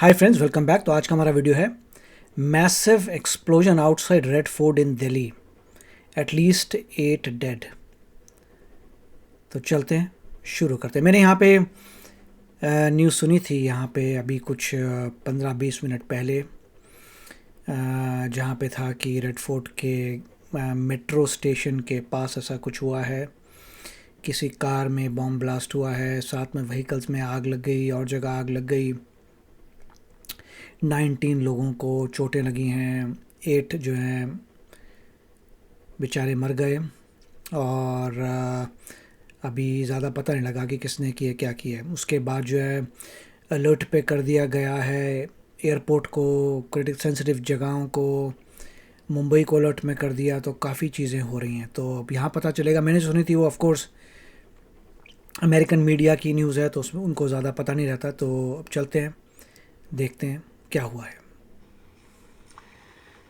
Hi friends, welcome back. तो आज का हमारा वीडियो है massive explosion outside Red Fort in Delhi, at least 8 डेड। तो चलते हैं, शुरू करते हैं। मैंने यहाँ पे न्यूज़ सुनी थी यहाँ पे अभी कुछ 15-20 मिनट पहले, जहाँ पे था कि रेड फोर्ट के मेट्रो स्टेशन के पास ऐसा कुछ हुआ है, किसी कार में बॉम्ब ब्लास्ट हुआ है, साथ में व्हीकल्स में आग लग गई और जगह आग लग गई। 19 लोगों को चोटें लगी हैं, 8 जो हैं बेचारे मर गए। और अभी ज़्यादा पता नहीं लगा कि किसने किया क्या किया है। उसके बाद जो है अलर्ट पे कर दिया गया है एयरपोर्ट को, क्रिटिक सेंसिटिव जगहों को, मुंबई को अलर्ट में कर दिया। तो काफ़ी चीज़ें हो रही हैं। तो अब यहाँ पता चलेगा, मैंने सुनी थी वो ऑफ कोर्स अमेरिकन मीडिया की न्यूज़ है, तो उसमें उनको ज़्यादा पता नहीं रहता। तो अब चलते हैं, देखते हैं क्या हुआ है।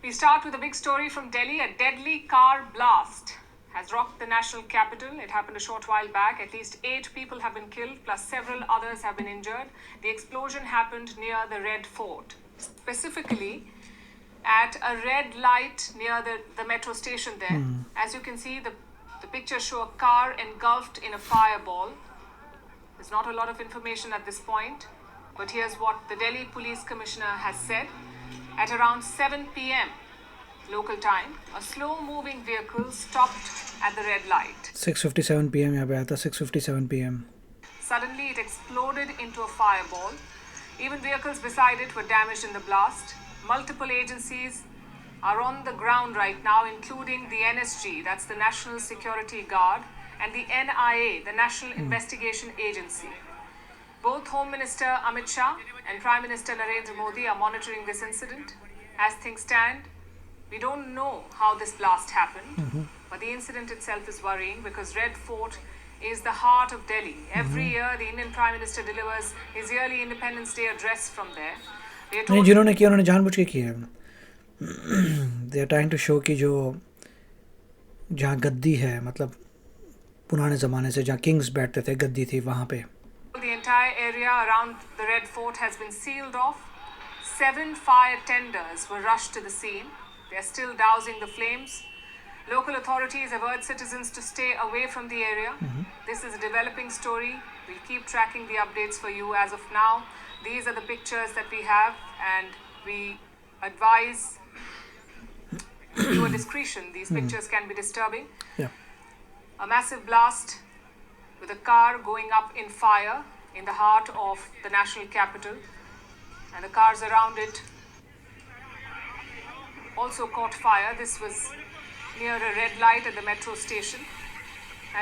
We start with a big story from Delhi. A deadly car blast has rocked the national capital. It happened a short while back. At least 8 people have been killed, plus several others have been injured. The explosion happened near the Red Fort, specifically at a red light near the metro station there. As you can see, the pictures show a car engulfed in a fireball. There's not a lot of information at this point, but here's what the Delhi Police Commissioner has said. At around 7 p.m. local time, a slow-moving vehicle stopped at the red light. 6:57 PM यहाँ पे आया था, 6:57 PM। Suddenly, it exploded into a fireball. Even vehicles beside it were damaged in the blast. Multiple agencies are on the ground right now, including the NSG, that's the National Security Guard, and the NIA, the National Investigation Agency. Both Home Minister Amit Shah and Prime Minister Narendra Modi are monitoring this incident. As things stand, we don't know how this blast happened, but the incident itself is worrying because Red Fort is the heart of Delhi. Every year, the Indian Prime Minister delivers his yearly Independence Day address from there. नहीं, जिन्होंने किया उन्होंने जानबूझ के किया है। They are trying to show कि जो जहाँ गद्दी है, मतलब पुराने ज़माने से जहाँ किंग्स बैठते थे, गद्दी थी वहाँ पे। The entire area around the Red Fort has been sealed off. 7 fire tenders were rushed to the scene. They are still dousing the flames. Local authorities have urged citizens to stay away from the area. This is a developing story. We'll keep tracking the updates for you. As of now, these are the pictures that we have, and we advise your discretion. These pictures can be disturbing. Yeah. A massive blast with a car going up in fire in the heart of the national capital, and the cars around it also caught fire. This was near a red light at the metro station.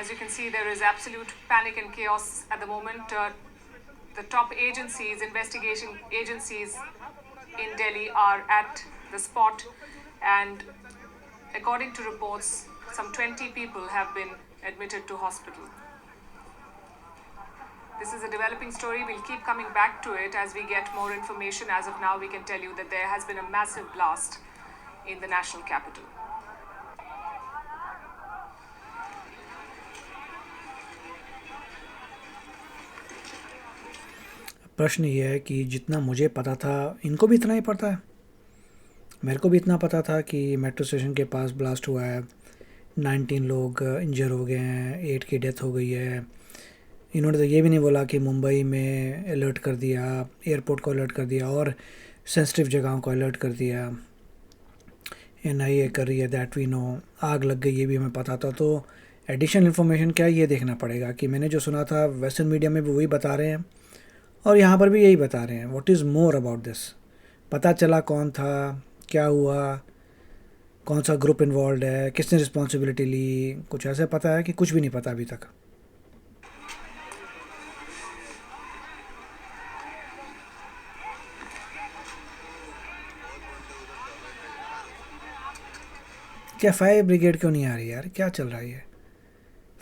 As you can see, there is absolute panic and chaos at the moment. The top agencies, investigation agencies in Delhi are at the spot, and according to reports, some 20 people have been admitted to hospital. This is a developing story. We'll keep coming back to it as we get more information. As of now, we can tell you that there has been a massive blast in the national capital. प्रश्न ये है कि जितना मुझे पता था, इनको भी इतना ही पता है। मेरे को भी इतना पता था कि मेट्रो स्टेशन के पास ब्लास्ट हुआ है, 19 लोग इंजर हो गए हैं, 8 की डेथ हो गई है। इन्होंने तो ये भी नहीं बोला कि मुंबई में अलर्ट कर दिया, एयरपोर्ट को अलर्ट कर दिया और सेंसिटिव जगहों को अलर्ट कर दिया। NIA कर रही है, दैट वी नो। आग लग गई, ये भी हमें पता था। तो एडिशनल इन्फॉर्मेशन क्या है, ये देखना पड़ेगा। कि मैंने जो सुना था वेस्टर्न मीडिया में भी वही बता रहे हैं और यहाँ पर भी यही बता रहे हैं। What is more about this? पता चला कौन था, क्या हुआ, कौन सा ग्रुप इन्वॉल्व है, किसने रिस्पॉन्सिबिलिटी ली, कुछ ऐसे पता है कि कुछ भी नहीं पता अभी तक। क्या फायर ब्रिगेड क्यों नहीं आ रही यार? क्या चल रहा है ये?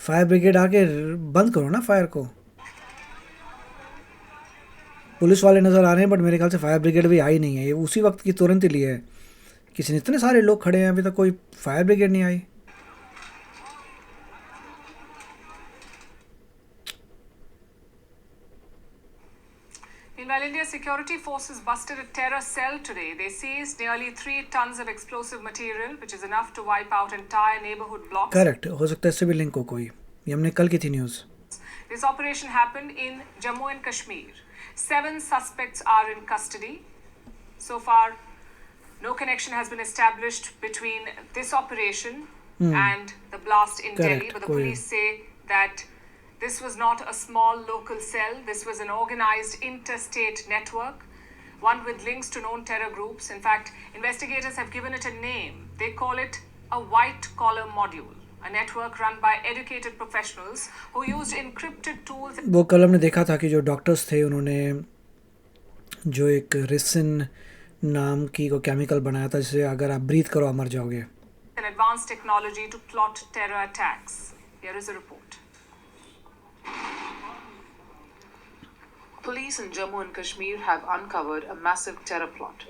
फायर ब्रिगेड आके बंद करो ना फायर को। पुलिस वाले नज़र आ रहे हैं, बट मेरे ख्याल से फायर ब्रिगेड भी आई नहीं है। ये उसी वक्त की तुरंत ही ली है। किसी ने, इतने सारे लोग खड़े हैं, अभी तक कोई फायर ब्रिगेड नहीं आई। Meanwhile, India's security forces busted a terror cell today. They seized nearly 3 tons of explosive material, which is enough to wipe out entire neighborhood blocks. Correct, हो सकता है सिविल लिंक हो कोई, ये हमने कल की थी news. This operation happened in Jammu and Kashmir. 7 suspects are in custody. So far, no connection has been established between this operation and the blast in Correct, Delhi, but the police say that this was not a small local cell. This was an organized interstate network, one with links to known terror groups. In fact, investigators have given it a name. They call it a white-collar module, a network run by educated professionals who used encrypted tools. वो कल हमने देखा था कि जो doctors थे उन्होंने जो एक रिसिन नाम की को केमिकल बनाया था जिसे अगर आप ब्रीथ करो आप मर जाओगे। And advanced technology to plot terror attacks. Here is a report. Police in Jammu and Kashmir have uncovered a massive terror plot.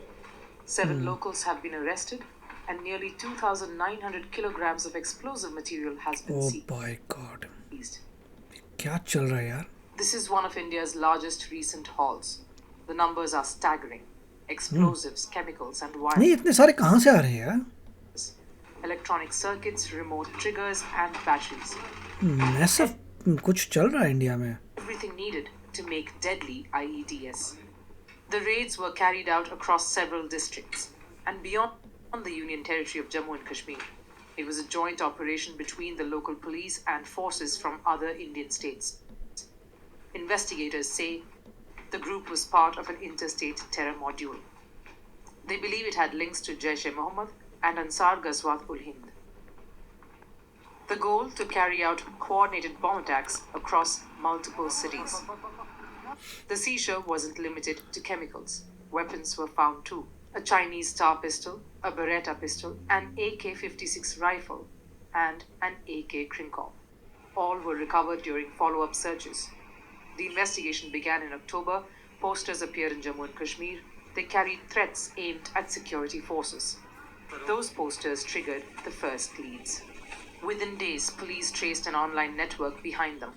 7 locals have been arrested and nearly 2,900 kilograms of explosive material has been Oh seized. my God, क्या चल रहा है यार? This is one of India's largest recent hauls. The numbers are staggering. Explosives, chemicals and wires. नहीं इतने सारे कहाँ से आ रहे हैं यार? Electronic circuits, remote triggers and batteries. Massive कुछ चल रहा है इंडिया में। Everything needed to make deadly IEDs. The raids were carried out across several districts and beyond the Union Territory of Jammu and Kashmir. It was a joint operation between the local police and forces from other Indian states. Investigators say the group was part of an interstate terror module. They believe it had links to Jaish-e-Mohammed and Ansar Ghazwat-ul-Hind. The goal to carry out coordinated bomb attacks across multiple cities. The seizure wasn't limited to chemicals. Weapons were found too. A Chinese Star pistol, a Beretta pistol, an AK-56 rifle, and an AK Krinkov. All were recovered during follow-up searches. The investigation began in October. Posters appeared in Jammu and Kashmir. They carried threats aimed at security forces. Those posters triggered the first leads. Within days, police traced an online network behind them.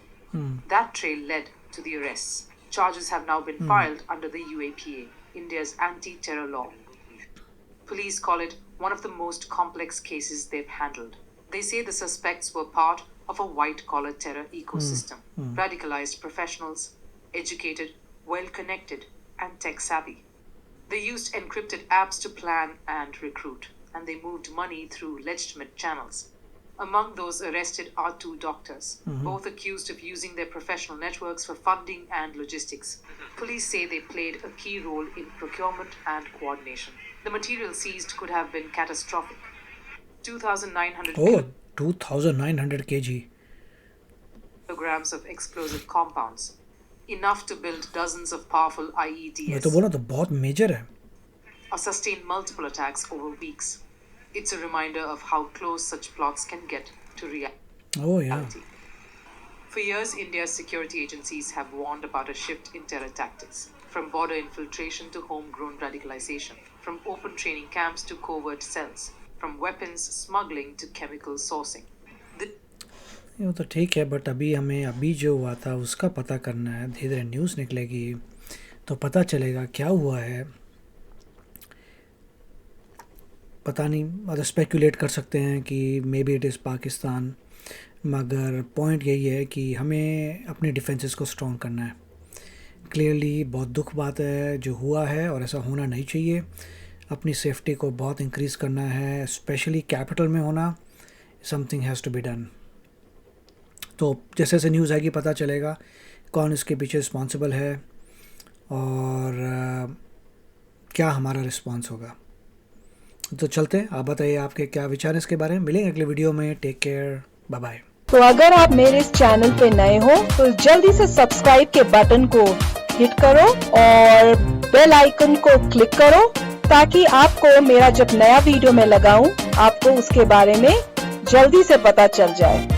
That trail led to the arrests. Charges have now been filed under the UAPA, India's anti-terror law. Police call it one of the most complex cases they've handled. They say the suspects were part of a white-collar terror ecosystem. Radicalized professionals, educated, well-connected, and tech-savvy. They used encrypted apps to plan and recruit, and they moved money through legitimate channels. Among those arrested are 2 doctors, both accused of using their professional networks for funding and logistics. Police say they played a key role in procurement and coordination. The material seized could have been catastrophic. 2,900 2,900 kg. kilograms of explosive compounds, enough to build dozens of powerful मैं IEDs तो बोला तो बहुत major है। or sustain multiple attacks over weeks. It's a reminder of how close such plots can get to reality. Oh yeah. For years, India's security agencies have warned about a shift in terror tactics, from border infiltration to homegrown radicalization, from open training camps to covert cells, from weapons smuggling to chemical sourcing. ये तो ठीक है, but अभी जो हुआ था उसका पता करना है। धीरे धीरे न्यूज़ निकलेगी तो पता चलेगा क्या हुआ है। पता नहीं, मतलब स्पेकुलेट कर सकते हैं कि may be it is Pakistan, मगर पॉइंट यही है कि हमें अपने डिफेंसेस को स्ट्रॉन्ग करना है। क्लियरली बहुत दुख बात है जो हुआ है और ऐसा होना नहीं चाहिए। अपनी सेफ्टी को बहुत इंक्रीज़ करना है, स्पेशली कैपिटल में होना। Something has to be done. तो जैसे जैसे न्यूज़ आएगी पता चलेगा कौन इसके पीछे रिस्पॉन्सिबल है और क्या हमारा रिस्पॉन्स होगा। तो चलते हैं, आप बताइए आपके क्या विचार इसके बारे में। मिलेंगे अगले वीडियो में। Take care, bye bye. तो अगर आप मेरे इस चैनल पे नए हो तो जल्दी से सब्सक्राइब के बटन को हिट करो और बेल आइकन को क्लिक करो ताकि आपको मेरा जब नया वीडियो मैं लगाऊं आपको उसके बारे में जल्दी से पता चल जाए।